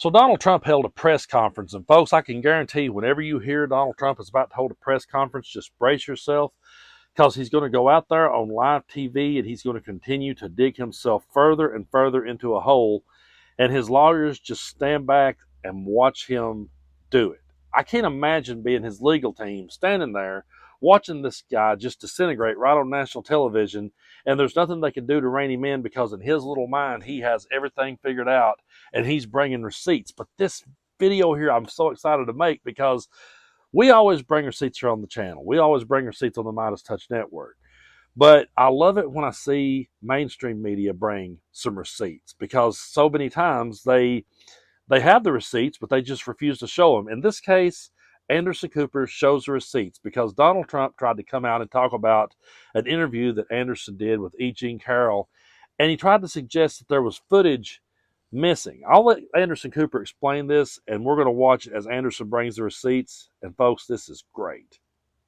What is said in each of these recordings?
So Donald Trump held a press conference, and folks, I can guarantee whenever you hear Donald Trump is about to hold a press conference, just brace yourself because he's going to go out there on live TV and he's going to continue to dig himself further and further into a hole, and his lawyers just stand back and watch him do it. I can't imagine being his legal team standing there watching this guy just disintegrate right on national television, and there's nothing they can do to rein him in because in his little mind he has everything figured out and he's bringing receipts. But this video here I'm so excited to make because we always bring receipts here on the channel. We always bring receipts on the Midas Touch Network. But I love it when I see mainstream media bring some receipts because so many times they have the receipts, but they just refuse to show them. In this case, Anderson Cooper shows the receipts because Donald Trump tried to come out and talk about an interview that Anderson did with E. Jean Carroll, and he tried to suggest that there was footage missing. I'll let Anderson Cooper explain this, and we're going to watch it as Anderson brings the receipts. And folks, this is great.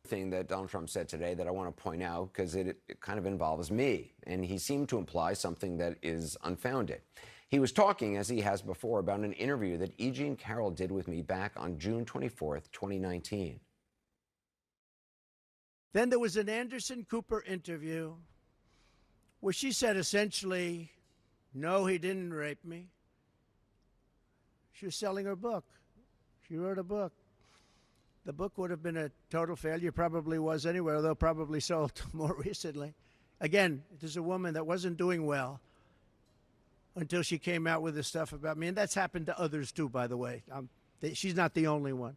Thing that Donald Trump said today that I want to point out because it kind of involves me, and he seemed to imply something that is unfounded. He was talking, as he has before, about an interview that E. Jean Carroll did with me back on June 24th, 2019. Then there was an Anderson Cooper interview where she said essentially, no, he didn't rape me. She was selling her book. She wrote a book. The book would have been a total failure, probably was anyway, although probably sold more recently. Again, this is a woman that wasn't doing well until she came out with this stuff about me. And that's happened to others too, by the way. She's not the only one.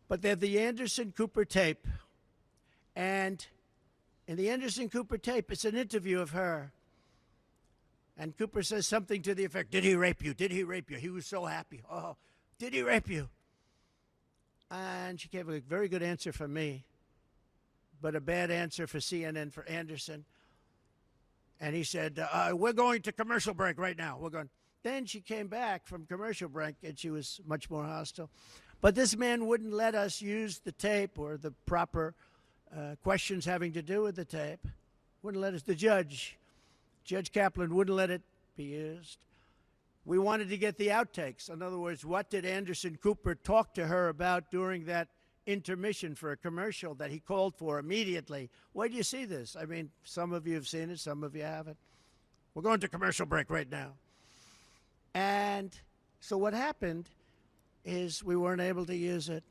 But they're the Anderson Cooper tape. And in the Anderson Cooper tape, it's an interview of her. And Cooper says something to the effect, did he rape you? Did he rape you? He was so happy. Oh, did he rape you? And she gave a very good answer for me, but a bad answer for CNN, for Anderson. And he said, we're going to commercial break right now. We're going. Then she came back from commercial break, and she was much more hostile. But this man wouldn't let us use the tape or the proper questions having to do with the tape. Wouldn't let us. The Judge Kaplan, wouldn't let it be used. We wanted to get the outtakes. In other words, what did Anderson Cooper talk to her about during that intermission for a commercial that he called for immediately? Where do you see this? I mean, some of you have seen it, some of you haven't. We're going to commercial break right now. And so what happened is we weren't able to use it.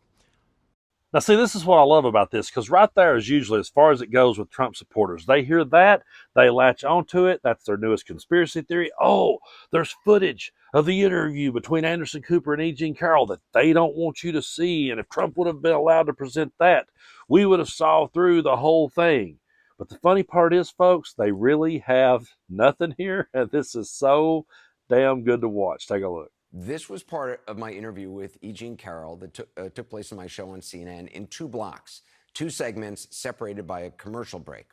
Now, see, this is what I love about this, because right there is usually as far as it goes with Trump supporters. They hear that, they latch onto it. That's their newest conspiracy theory. Oh, there's footage of the interview between Anderson Cooper and E. Jean Carroll that they don't want you to see. And if Trump would have been allowed to present that, we would have saw through the whole thing. But the funny part is, folks, they really have nothing here. And this is so damn good to watch. Take a look. This was part of my interview with E. Jean Carroll that took place in my show on CNN in 2 blocks, 2 segments separated by a commercial break.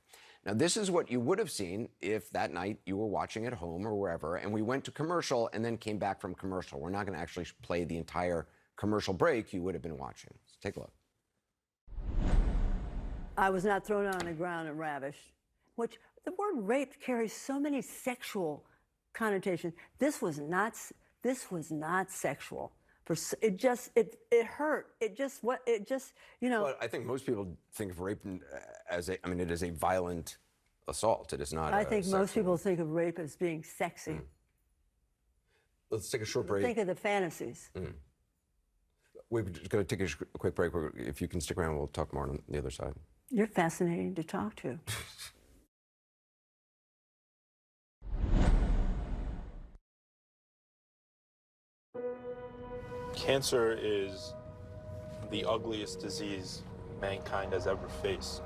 Now, this is what you would have seen if that night you were watching at home or wherever, and we went to commercial and then came back from commercial. We're not going to actually play the entire commercial break you would have been watching. So take a look. I was not thrown on the ground and ravished, which the word rape carries so many sexual connotations. This was not sexual. It hurt. Well, I think most people think of rape as it is a violent assault. It is not. I think most people think of rape as being sexy. Let's take a short break. Think of the fantasies. We're going to take a quick break. If you can stick around, we'll talk more on the other side. You're fascinating to talk to. Cancer is the ugliest disease mankind has ever faced.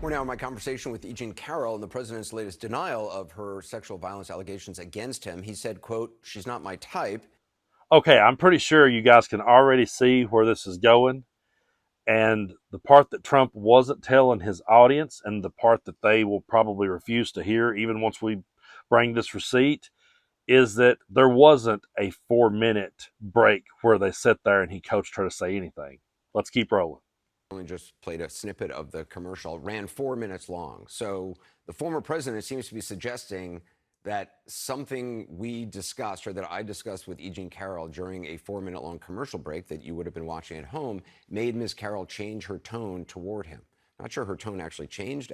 We're now in my conversation with E. Jean Carroll and the president's latest denial of her sexual violence allegations against him. He said, quote, "She's not my type." Okay, I'm pretty sure you guys can already see where this is going. And the part that Trump wasn't telling his audience, and the part that they will probably refuse to hear even once we bring this receipt, is that there wasn't a 4-minute break where they sat there and he coached her to say anything. Let's keep rolling. Only just played a snippet of the commercial, ran 4 minutes long. So the former president seems to be suggesting that something we discussed, or that I discussed with E. Jean Carroll during a 4-minute-long commercial break that you would have been watching at home, made Ms. Carroll change her tone toward him. Not sure her tone actually changed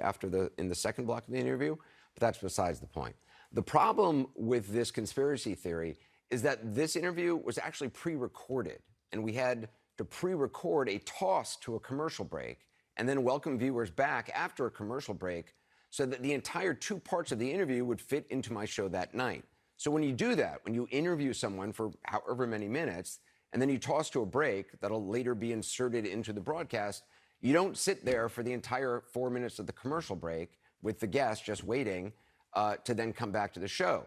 in the second block of the interview, but that's besides the point. The problem with this conspiracy theory is that this interview was actually pre-recorded, and we had to pre-record a toss to a commercial break and then welcome viewers back after a commercial break, so that the entire 2 parts of the interview would fit into my show that night. So when you do that, when you interview someone for however many minutes, and then you toss to a break that'll later be inserted into the broadcast, you don't sit there for the entire 4 minutes of the commercial break with the guest just waiting to then come back to the show.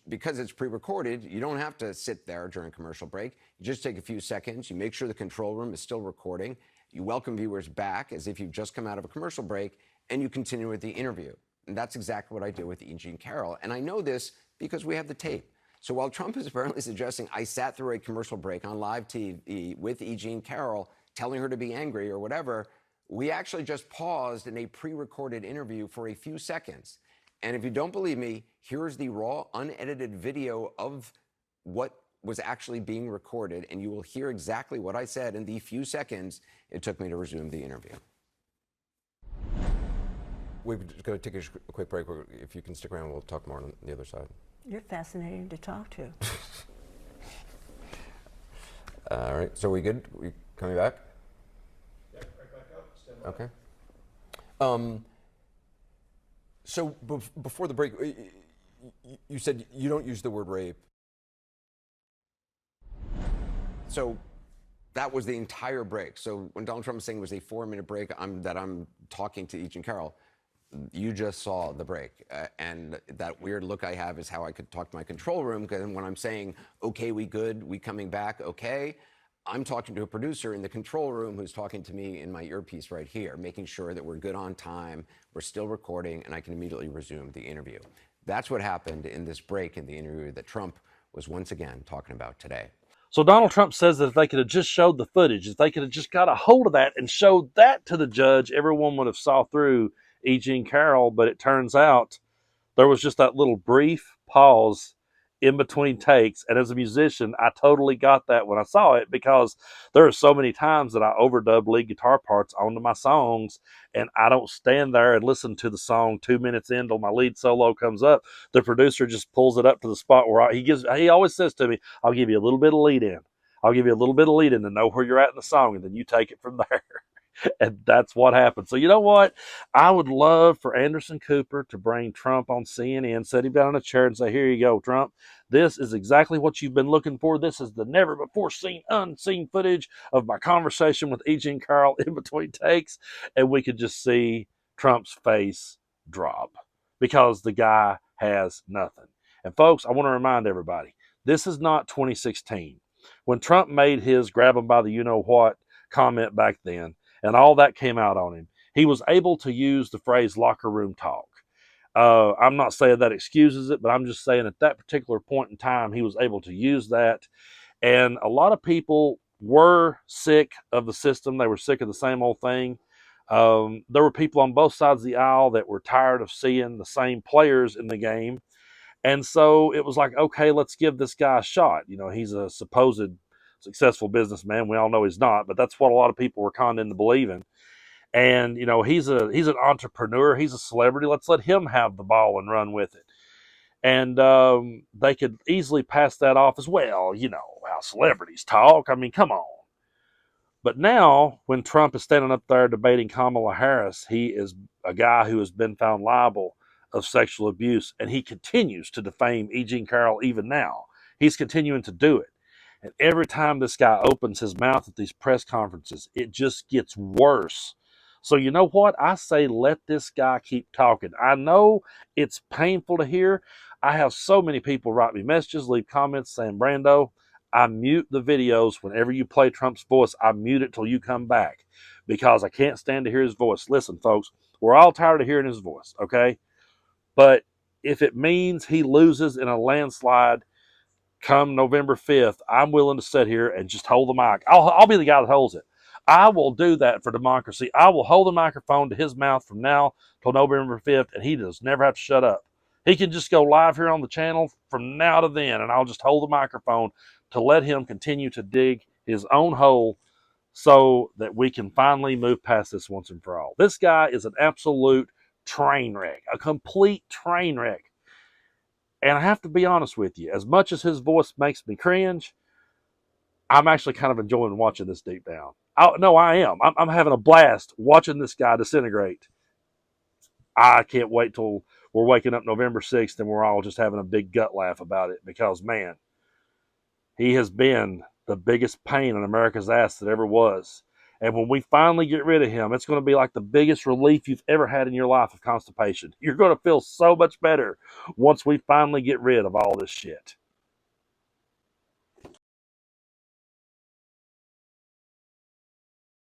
Because it's pre-recorded, you don't have to sit there during commercial break. You just take a few seconds, you make sure the control room is still recording, you welcome viewers back as if you've just come out of a commercial break, and you continue with the interview. And that's exactly what I do with E. Jean Carroll. And I know this because we have the tape. So while Trump is apparently suggesting I sat through a commercial break on live TV with E. Jean Carroll, telling her to be angry or whatever, we actually just paused in a pre-recorded interview for a few seconds. And if you don't believe me, here's the raw, unedited video of what was actually being recorded, and you will hear exactly what I said in the few seconds it took me to resume the interview. We're going to take a quick break. If you can stick around, we'll talk more on the other side. You're fascinating to talk to. All right, so we good? We coming back? Yeah, right back up. Stand by. Okay. So before the break, you said you don't use the word rape. So that was the entire break. So when Donald Trump was saying it was a 4-minute break, that I'm talking to E. Jean Carroll, you just saw the break. And that weird look I have is how I could talk to my control room, because when I'm saying, okay, we good, we coming back, okay, I'm talking to a producer in the control room who's talking to me in my earpiece right here, making sure that we're good on time, we're still recording, and I can immediately resume the interview. That's what happened in this break in the interview that Trump was once again talking about today. So Donald Trump says that if they could have just showed the footage, if they could have just got a hold of that and showed that to the judge, everyone would have saw through E. Jean Carroll. But it turns out there was just that little brief pause in between takes. And as a musician, I totally got that when I saw it, because there are so many times that I overdub lead guitar parts onto my songs, and I don't stand there and listen to the song 2 minutes in till my lead solo comes up. The producer just pulls it up to the spot where he always says to me, I'll give you a little bit of lead in. I'll give you a little bit of lead in to know where you're at in the song, and then you take it from there. And that's what happened. So you know what? I would love for Anderson Cooper to bring Trump on CNN, sit him down in a chair and say, here you go, Trump. This is exactly what you've been looking for. This is the never before seen, unseen footage of my conversation with E. Jean Carroll in between takes. And we could just see Trump's face drop, because the guy has nothing. And folks, I want to remind everybody, this is not 2016. When Trump made his grab him by the you-know-what comment back then, and all that came out on him, he was able to use the phrase locker room talk. I'm not saying that excuses it, but I'm just saying at that particular point in time, he was able to use that. And a lot of people were sick of the system. They were sick of the same old thing. There were people on both sides of the aisle that were tired of seeing the same players in the game. And so it was like, okay, let's give this guy a shot. You know, he's a supposed successful businessman. We all know he's not, but that's what a lot of people were conned into believing. And you know, he's an entrepreneur. He's a celebrity. Let's let him have the ball and run with it. And they could easily pass that off as, well, you know how celebrities talk. I mean, come on. But now, when Trump is standing up there debating Kamala Harris, he is a guy who has been found liable of sexual abuse, and he continues to defame E. Jean Carroll even now. He's continuing to do it. And every time this guy opens his mouth at these press conferences, it just gets worse. So you know what? I say let this guy keep talking. I know it's painful to hear. I have so many people write me messages, leave comments saying, Brando, I mute the videos whenever you play Trump's voice. I mute it till you come back, because I can't stand to hear his voice. Listen, folks, we're all tired of hearing his voice, okay? But if it means he loses in a landslide come November 5th, I'm willing to sit here and just hold the mic. I'll be the guy that holds it. I will do that for democracy. I will hold the microphone to his mouth from now till November 5th, and he does never have to shut up. He can just go live here on the channel from now to then, and I'll just hold the microphone to let him continue to dig his own hole so that we can finally move past this once and for all. This guy is an absolute train wreck, a complete train wreck. And I have to be honest with you, as much as his voice makes me cringe, I'm actually kind of enjoying watching this deep down. No, I am. I'm having a blast watching this guy disintegrate. I can't wait till we're waking up November 6th and we're all just having a big gut laugh about it because, man, he has been the biggest pain in America's ass that ever was. And when we finally get rid of him, it's going to be like the biggest relief you've ever had in your life of constipation. You're going to feel so much better once we finally get rid of all this shit.